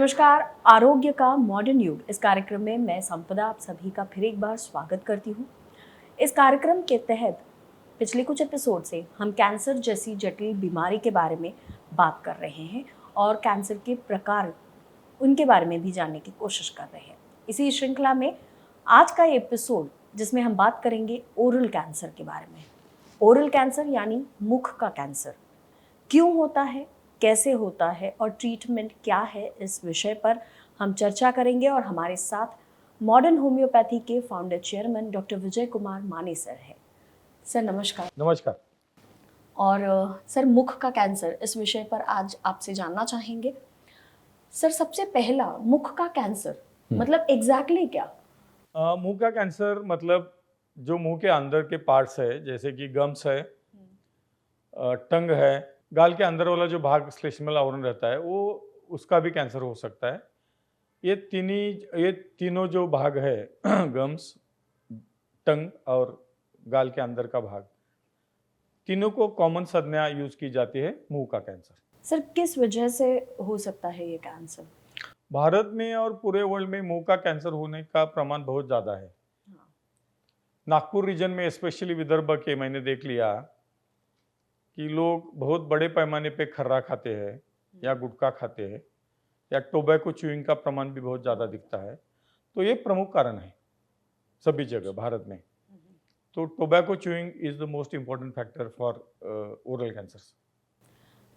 नमस्कार। आरोग्य का मॉडर्न युग इस कार्यक्रम में मैं संपदा आप सभी का फिर एक बार स्वागत करती हूँ। इस कार्यक्रम के तहत पिछले कुछ एपिसोड से हम कैंसर जैसी जटिल बीमारी के बारे में बात कर रहे हैं और कैंसर के प्रकार उनके बारे में भी जानने की कोशिश कर रहे हैं। इसी श्रृंखला में आज का एपिसोड जिसमें हम बात करेंगे ओरल कैंसर के बारे में। ओरल कैंसर यानी मुख का कैंसर क्यों होता है, कैसे होता है और ट्रीटमेंट क्या है, इस विषय पर हम चर्चा करेंगे। और हमारे साथ मॉडर्न होम्योपैथी के founder chairman doctor Vijay Kumar माने सर हैं। सर नमस्कार। नमस्कार। और सर मुख का कैंसर इस विषय पर आज आपसे जानना चाहेंगे। सर सबसे पहला मुख का कैंसर मतलब एग्जैक्टली क्या? मुंह का कैंसर मतलब जो मुंह के अंदर के पार्ट्स है, जैसे कि गम्स है, टंग है, गाल के अंदर वाला जो भाग श्लेष्मल आवरण रहता है वो उसका भी कैंसर हो सकता है। ये तीनों जो भाग है गम्स, टंग और गाल के अंदर का भाग, तीनों को कॉमन संज्ञा यूज की जाती है मुंह का कैंसर। सर किस वजह से हो सकता है ये कैंसर? भारत में और पूरे वर्ल्ड में मुंह का कैंसर होने का प्रमाण बहुत ज़्यादा है। नागपुर रीजन में स्पेशली विदर्भ के मैंने देख लिया कि लोग बहुत बड़े पैमाने पे खर्रा खाते हैं या गुटखा खाते हैं या टोबैको च्यूइंग का प्रमाण भी बहुत ज़्यादा दिखता है। तो ये प्रमुख कारण है सभी जगह भारत में। तो tobacco chewing is the most important factor for oral cancer.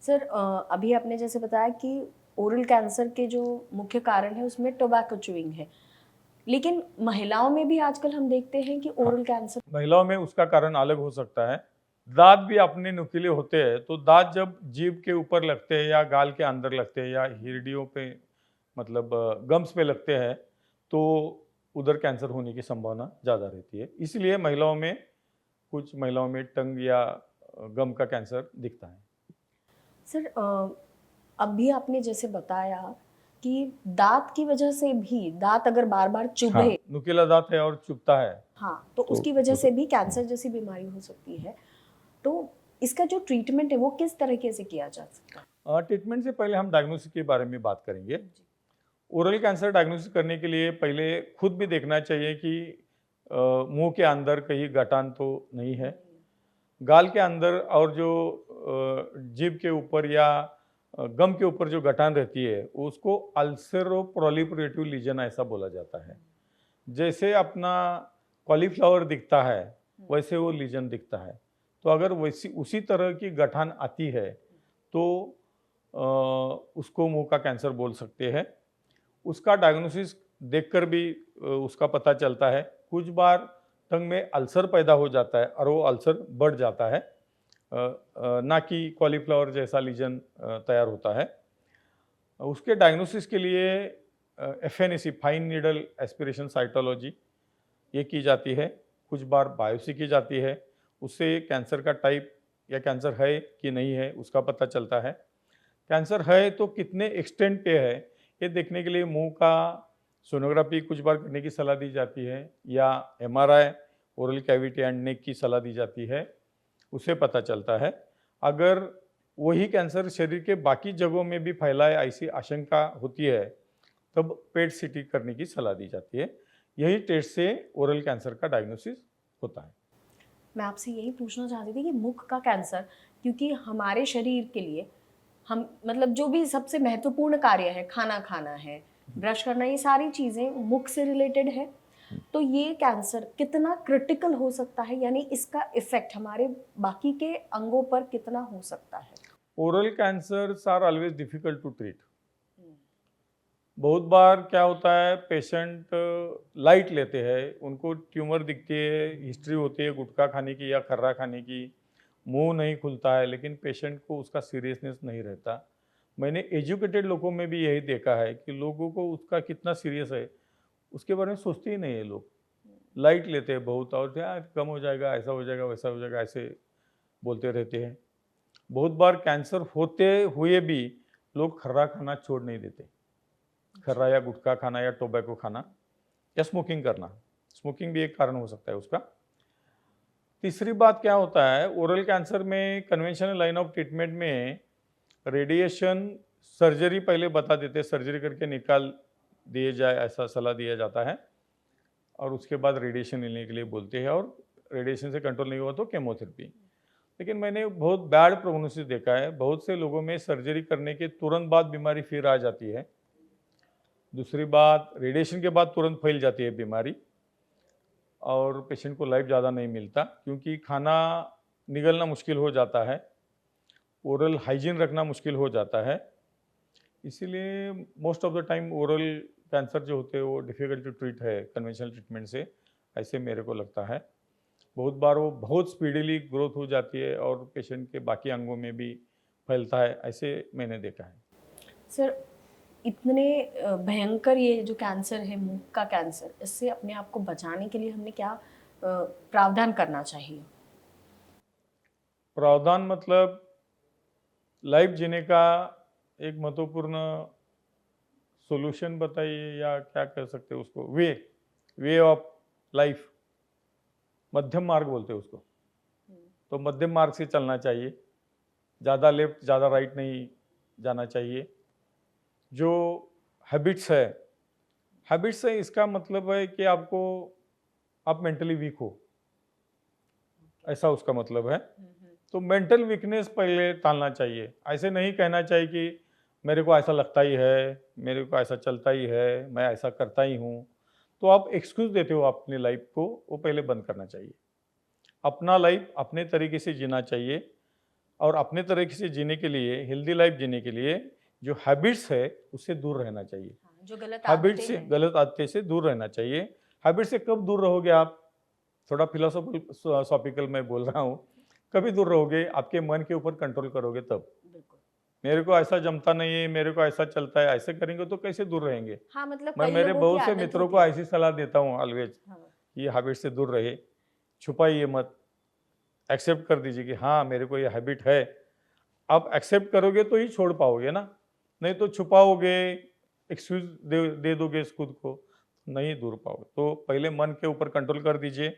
Sir अभी आपने जैसे बताया कि ओरल कैंसर के जो मुख्य कारण है उसमें टोबैको च्यूइंग है, लेकिन महिलाओं में भी आजकल हम देखते हैं कि ओरल कैंसर। महिलाओं में उसका कारण अलग हो सकता है। दांत भी अपने नुकीले होते हैं, तो दांत जब जीभ के ऊपर लगते हैं या गाल के अंदर लगते हैं या हिरडियों पे मतलब गम्स पे लगते हैं तो उधर कैंसर होने की संभावना ज़्यादा रहती है। इसलिए कुछ महिलाओं में टंग या गम का कैंसर दिखता है। सर अभी आपने जैसे बताया कि दांत की वजह से भी, दांत अगर बार बार चुभे, हाँ, नुकीला दांत है और चुभता है हाँ, तो उसकी वजह से भी कैंसर जैसी बीमारी हो सकती है। तो इसका जो ट्रीटमेंट है वो किस तरीके से किया जा सकता है? ट्रीटमेंट से पहले हम डायग्नोसिस के बारे में बात करेंगे। ओरल कैंसर डायग्नोसिस करने के लिए पहले खुद भी देखना चाहिए कि मुंह के अंदर कहीं गठान तो नहीं है। गाल के अंदर और जो जीभ के ऊपर या गम के ऊपर जो गठान रहती है उसको अल्सरो प्रोलिफरेटिव लीजन ऐसा बोला जाता है। जैसे अपना कॉलीफ्लावर दिखता है वैसे वो लीजन दिखता है। तो अगर वैसी उसी तरह की गठान आती है तो उसको मुंह का कैंसर बोल सकते हैं। उसका डायग्नोसिस देखकर भी उसका पता चलता है। कुछ बार टंग में अल्सर पैदा हो जाता है और वो अल्सर बढ़ जाता है, ना कि कॉलीफ्लावर जैसा लीजन तैयार होता है। उसके डायग्नोसिस के लिए FNAC, fine needle aspiration cytology, ये की जाती है। कुछ बार बायोप्सी की जाती है, उससे कैंसर का टाइप या कैंसर है कि नहीं है उसका पता चलता है। कैंसर है तो कितने एक्सटेंट पे है ये देखने के लिए मुंह का सोनोग्राफी कुछ बार करने की सलाह दी जाती है या MRI oral cavity and neck की सलाह दी जाती है, उसे पता चलता है। अगर वही कैंसर शरीर के बाकी जगहों में भी फैला है ऐसी आशंका होती है तब पेट सीटी करने की सलाह दी जाती है। यही टेस्ट से ओरल कैंसर का डायग्नोसिस होता है। मैं आपसे यही पूछना चाहती थी कि मुख का कैंसर, क्योंकि हमारे शरीर के लिए हम मतलब जो भी सबसे महत्वपूर्ण कार्य है, खाना खाना है, ब्रश करना, ये सारी चीज़ें मुख से रिलेटेड है। तो ये कैंसर कितना क्रिटिकल हो सकता है, यानी इसका इफेक्ट हमारे बाकी के अंगों पर कितना हो सकता है? Oral cancers are always difficult to treat. बहुत बार क्या होता है, पेशेंट लाइट लेते हैं, उनको ट्यूमर दिखती है, हिस्ट्री होती है गुटखा खाने की या खर्रा खाने की, मुंह नहीं खुलता है, लेकिन पेशेंट को उसका सीरियसनेस नहीं रहता। मैंने एजुकेटेड लोगों में भी यही देखा है कि लोगों को उसका कितना सीरियस है उसके बारे में सोचते ही नहीं है। लोग लाइट लेते हैं बहुत और यार कम हो जाएगा, ऐसा हो जाएगा, वैसा हो जाएगा, ऐसे बोलते रहते हैं। बहुत बार कैंसर होते हुए भी लोग खर्रा खाना छोड़ नहीं देते। खर्रा या गुटखा खाना या टोबैको खाना या स्मोकिंग करना, स्मोकिंग भी एक कारण हो सकता है उसका। तीसरी बात क्या होता है, ओरल कैंसर में कन्वेंशनल लाइन ऑफ ट्रीटमेंट में रेडिएशन सर्जरी पहले बता देते, सर्जरी करके निकाल दिए जाए ऐसा सलाह दिया जाता है, और उसके बाद रेडिएशन लेने के लिए बोलते हैं, और रेडिएशन से कंट्रोल नहीं हुआ तो केमोथेरेपी। लेकिन मैंने बहुत बैड प्रोग्नोसिस देखा है, बहुत से लोगों में सर्जरी करने के तुरंत बाद बीमारी फिर आ जाती है। दूसरी बात, रेडिएशन के बाद तुरंत फैल जाती है बीमारी, और पेशेंट को लाइफ ज़्यादा नहीं मिलता, क्योंकि खाना निगलना मुश्किल हो जाता है, ओरल हाइजीन रखना मुश्किल हो जाता है। इसीलिए most of the time oral cancer जो होते हैं वो डिफ़िकल्ट टू ट्रीट है कन्वेंशनल ट्रीटमेंट से, ऐसे मेरे को लगता है। बहुत बार वो बहुत स्पीडीली ग्रोथ हो जाती है और पेशेंट के बाकी अंगों में भी फैलता है, ऐसे मैंने देखा है। सर, इतने भयंकर ये जो कैंसर है, मुंह का कैंसर, इससे अपने आप को बचाने के लिए हमने क्या प्रावधान करना चाहिए? प्रावधान मतलब लाइफ जीने का एक महत्वपूर्ण सॉल्यूशन बताइए, या क्या कह सकते हैं उसको, वे ऑफ लाइफ, मध्यम मार्ग बोलते हैं उसको। तो मध्यम मार्ग से चलना चाहिए, ज़्यादा लेफ्ट ज़्यादा राइट नहीं जाना चाहिए। जो हैबिट्स है इसका मतलब है कि आप मेंटली वीक हो, ऐसा उसका मतलब है। तो मेंटल वीकनेस पहले टालना चाहिए। ऐसे नहीं कहना चाहिए कि मेरे को ऐसा लगता ही है, मेरे को ऐसा चलता ही है, मैं ऐसा करता ही हूँ। तो आप एक्सक्यूज़ देते हो अपनी लाइफ को, वो पहले बंद करना चाहिए। अपना लाइफ अपने तरीके से जीना चाहिए, और अपने तरीके से जीने के लिए, हेल्दी लाइफ जीने के लिए जो हैबिट्स है उससे दूर रहना चाहिए। हाँ, जो गलत हैबिट आदतें से, हैं। गलत आदतें से दूर रहना चाहिए। हैबिट से कब दूर रहोगे आप? थोड़ा फिलोसॉफिकल मैं बोल रहा हूँ। कभी दूर रहोगे, आपके मन के ऊपर कंट्रोल करोगे तब। बिल्कुल। मेरे को ऐसा जमता नहीं है, मेरे को ऐसा चलता है, ऐसे करेंगे तो कैसे दूर रहेंगे? हाँ, मतलब मैं कई मेरे लोगों की बहुत से आदत मित्रों होती को है। ऐसी सलाह देता हूँ ऑलवेज, हाँ, ये हैबिट से दूर रहे, छुपाइए मत, एक्सेप्ट कर दीजिए कि हाँ मेरे को ये हैबिट है। आप एक्सेप्ट करोगे तो ही छोड़ पाओगे ना, नहीं तो छुपाओगे, एक्सक्यूज दे दोगे इस खुद को, नहीं दूर पाओगे। तो पहले मन के ऊपर कंट्रोल कर दीजिए।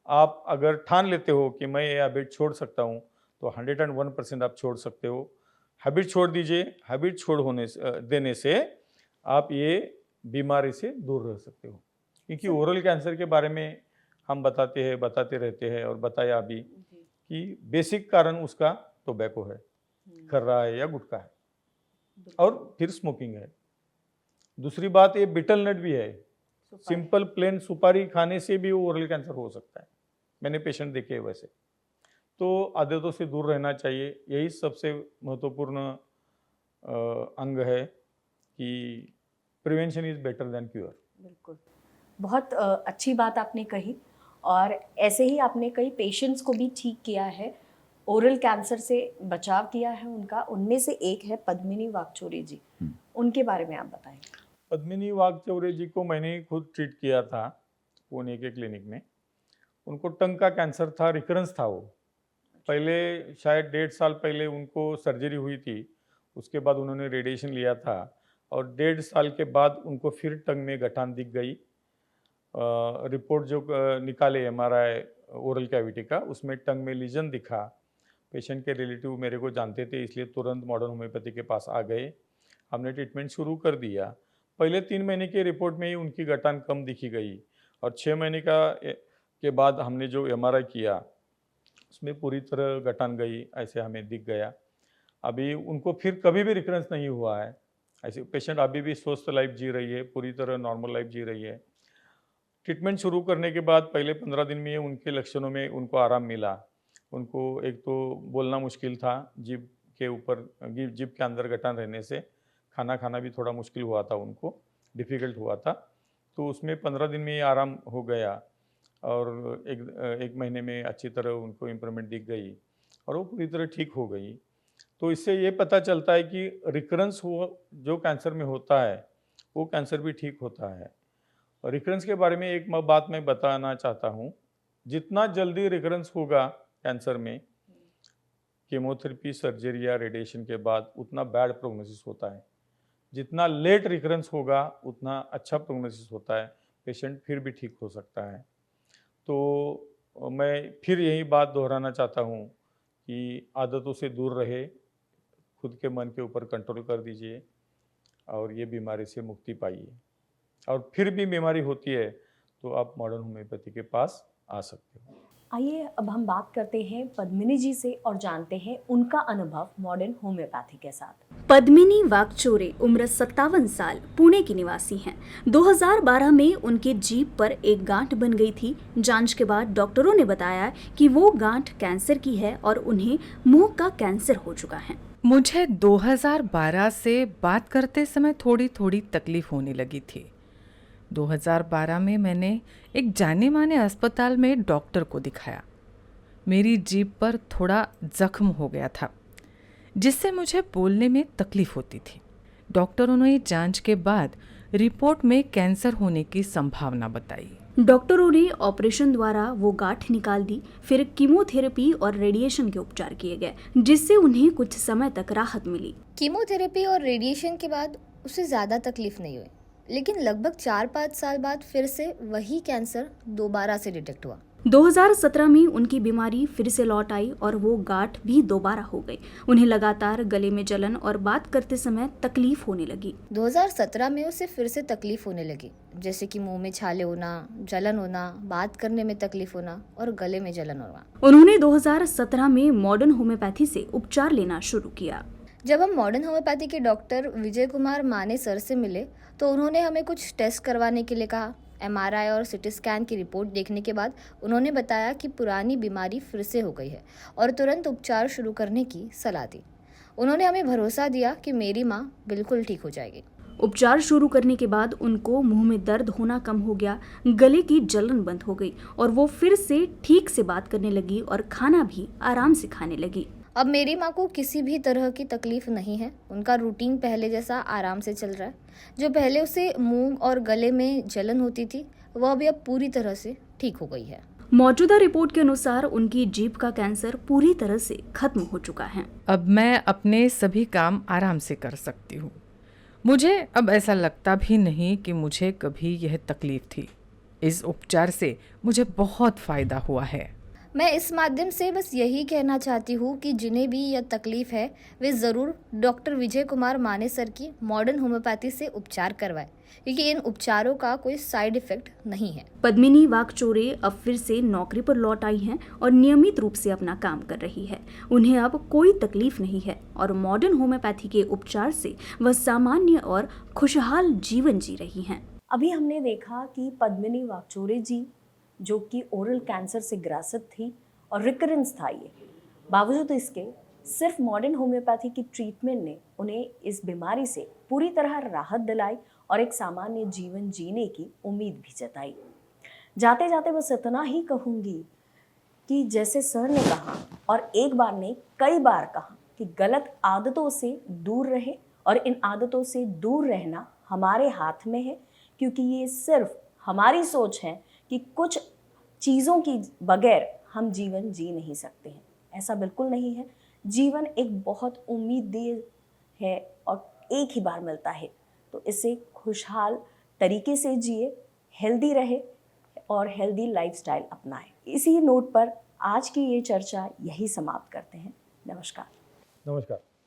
आप अगर ठान लेते हो कि मैं ये हैबिट छोड़ सकता हूँ, तो 101% आप छोड़ सकते हो। हैबिट छोड़ दीजिए। हैबिट देने से आप ये बीमारी से दूर रह सकते हो, क्योंकि सर। ओरल कैंसर के बारे में हम बताते रहते हैं, और बताया अभी जी। कि बेसिक कारण उसका टोबैको है, खर्रा है या गुटखा है, और बिल्कुल। फिर स्मोकिंग है। दूसरी बात, ये बिटल नट भी है। सुपारी। सिंपल प्लेन सुपारी खाने से भी ओरल कैंसर हो सकता है, मैंने पेशेंट देखे हैं वैसे। तो आदतों से दूर रहना चाहिए, यही सबसे महत्वपूर्ण अंग है कि prevention is better than cure. बिल्कुल। बहुत अच्छी बात आपने कही, और ऐसे ही आपने कई पेशेंट्स को भी ठीक किया है, ओरल कैंसर से बचाव किया है उनका। उनमें से एक है पद्मिनी वाकचोरे जी, उनके बारे में आप बताएं। पद्मिनी वाघचौरे जी को मैंने खुद ट्रीट किया था पुणे के क्लिनिक में। उनको टंग का कैंसर था, रिकरेंस था वो। पहले शायद 1.5 साल पहले उनको सर्जरी हुई थी, उसके बाद उन्होंने रेडिएशन लिया था, और 1.5 साल के बाद उनको फिर टंग में गठान दिख गई। रिपोर्ट जो निकाले एमआरआई ओरल कैविटी का, उसमें टंग में लीजन दिखा। पेशेंट के रिलेटिव मेरे को जानते थे, इसलिए तुरंत मॉडर्न होम्योपैथी के पास आ गए। हमने ट्रीटमेंट शुरू कर दिया। पहले 3 महीने की रिपोर्ट में ही उनकी गठान कम दिखी गई, और 6 महीने के बाद हमने जो एमआरआई किया उसमें पूरी तरह गठान गई, ऐसे हमें दिख गया। अभी उनको फिर कभी भी रिकरेंस नहीं हुआ है। ऐसे पेशेंट अभी भी स्वस्थ लाइफ जी रही है, पूरी तरह नॉर्मल लाइफ जी रही है। ट्रीटमेंट शुरू करने के बाद पहले 15 दिन में उनके लक्षणों में उनको आराम मिला। उनको एक तो बोलना मुश्किल था, जीभ के ऊपर, जीभ के अंदर गठान रहने से खाना खाना भी थोड़ा मुश्किल हुआ था उनको, डिफ़िकल्ट हुआ था। तो उसमें 15 दिन में ही आराम हो गया, और एक महीने में अच्छी तरह उनको इम्प्रूवमेंट दिख गई, और वो पूरी तरह ठीक हो गई। तो इससे ये पता चलता है कि रिकरेंस हो जो कैंसर में होता है, वो कैंसर भी ठीक होता है। और रिकरेंस के बारे में एक बात मैं बताना चाहता हूँ। जितना जल्दी रिकरेंस होगा कैंसर में, केमोथेरेपी, सर्जरी या रेडिएशन के बाद, उतना बैड प्रोग्नोसिस होता है। जितना लेट रिकरेंस होगा उतना अच्छा प्रोग्नोसिस होता है, पेशेंट फिर भी ठीक हो सकता है। तो मैं फिर यही बात दोहराना चाहता हूँ कि आदतों से दूर रहे, खुद के मन के ऊपर कंट्रोल कर दीजिए और ये बीमारी से मुक्ति पाइए। और फिर भी बीमारी होती है तो आप मॉडर्न होम्योपैथी के पास आ सकते हो। आइए अब हम बात करते हैं पद्मिनी जी से और जानते हैं उनका अनुभव मॉडर्न होम्योपैथी के साथ। पद्मिनी वाकचोरे उम्र 57 साल, पुणे की निवासी हैं। 2012 में उनके जीभ पर एक गांठ बन गई थी। जांच के बाद डॉक्टरों ने बताया कि वो गांठ कैंसर की है और उन्हें मुंह का कैंसर हो चुका है। मुझे 2012 से बात करते समय थोड़ी थोड़ी तकलीफ होने लगी थी। 2012 में मैंने एक जाने माने अस्पताल में डॉक्टर को दिखाया। मेरी जीभ पर थोड़ा जख्म हो गया था जिससे मुझे बोलने में तकलीफ होती थी। डॉक्टरों ने जांच के बाद रिपोर्ट में कैंसर होने की संभावना बताई। डॉक्टरों ने ऑपरेशन द्वारा वो गांठ निकाल दी। फिर कीमोथेरेपी और रेडिएशन के उपचार किए गए जिससे उन्हें कुछ समय तक राहत मिली। कीमोथेरेपी और रेडिएशन के बाद उसे ज़्यादा तकलीफ नहीं हुई, लेकिन लगभग 4-5 साल बाद फिर से वही कैंसर दोबारा से डिटेक्ट हुआ। 2017 में उनकी बीमारी फिर से लौट आई और वो गांठ भी दोबारा हो गई। उन्हें लगातार गले में जलन और बात करते समय तकलीफ होने लगी। 2017 में उसे फिर से तकलीफ होने लगी, जैसे कि मुंह में छाले होना, जलन होना, बात करने में तकलीफ होना और गले में जलन होना। उन्होंने 2017 में मॉडर्न होम्योपैथी से उपचार लेना शुरू किया। जब हम मॉडर्न होम्योपैथी के डॉक्टर विजय कुमार माने सर से मिले तो उन्होंने हमें कुछ टेस्ट करवाने के लिए कहा। MRI और CT स्कैन की रिपोर्ट देखने के बाद उन्होंने बताया कि पुरानी बीमारी फिर से हो गई है और तुरंत उपचार शुरू करने की सलाह दी। उन्होंने हमें भरोसा दिया कि मेरी माँ बिल्कुल ठीक हो जाएगी। उपचार शुरू करने के बाद उनको मुंह में दर्द होना कम हो गया, गले की जलन बंद हो गई और वो फिर से ठीक से बात करने लगी और खाना भी आराम से खाने लगी। अब मेरी माँ को किसी भी तरह की तकलीफ नहीं है। उनका रूटीन पहले जैसा आराम से चल रहा है। जो पहले उसे मुंह और गले में जलन होती थी वह भी अब पूरी तरह से ठीक हो गई है। मौजूदा रिपोर्ट के अनुसार उनकी जीभ का कैंसर पूरी तरह से खत्म हो चुका है। अब मैं अपने सभी काम आराम से कर सकती हूँ। मुझे अब ऐसा लगता भी नहीं कि मुझे कभी यह तकलीफ थी। इस उपचार से मुझे बहुत फायदा हुआ है। मैं इस माध्यम से बस यही कहना चाहती हूँ कि जिन्हें भी यह तकलीफ है वे ज़रूर डॉक्टर विजय कुमार माने सर की मॉडर्न होम्योपैथी से उपचार करवाएं, क्योंकि इन उपचारों का कोई साइड इफेक्ट नहीं है। पद्मिनी वाकचोरे अब फिर से नौकरी पर लौट आई हैं और नियमित रूप से अपना काम कर रही है। उन्हें अब कोई तकलीफ नहीं है और मॉडर्न होम्योपैथी के उपचार से वह सामान्य और खुशहाल जीवन जी रही हैं। अभी हमने देखा कि पद्मिनी वाकचोरे जी जो कि ओरल कैंसर से ग्रसित थी और रिकरेंस था ये, बावजूद इसके सिर्फ मॉडर्न होम्योपैथी की ट्रीटमेंट ने उन्हें इस बीमारी से पूरी तरह राहत दिलाई और एक सामान्य जीवन जीने की उम्मीद भी जताई। जाते जाते बस इतना ही कहूँगी कि जैसे सर ने कहा और एक बार नहीं कई बार कहा कि गलत आदतों से दूर रहे और इन आदतों से दूर रहना हमारे हाथ में है, क्योंकि ये सिर्फ हमारी सोच है कि कुछ चीज़ों की बगैर हम जीवन जी नहीं सकते हैं। ऐसा बिल्कुल नहीं है। जीवन एक बहुत उम्मीददेह है और एक ही बार मिलता है, तो इसे खुशहाल तरीके से जिए, हेल्दी रहे और हेल्दी लाइफस्टाइल अपनाएं। इसी नोट पर आज की ये चर्चा यही समाप्त करते हैं। नमस्कार। नमस्कार।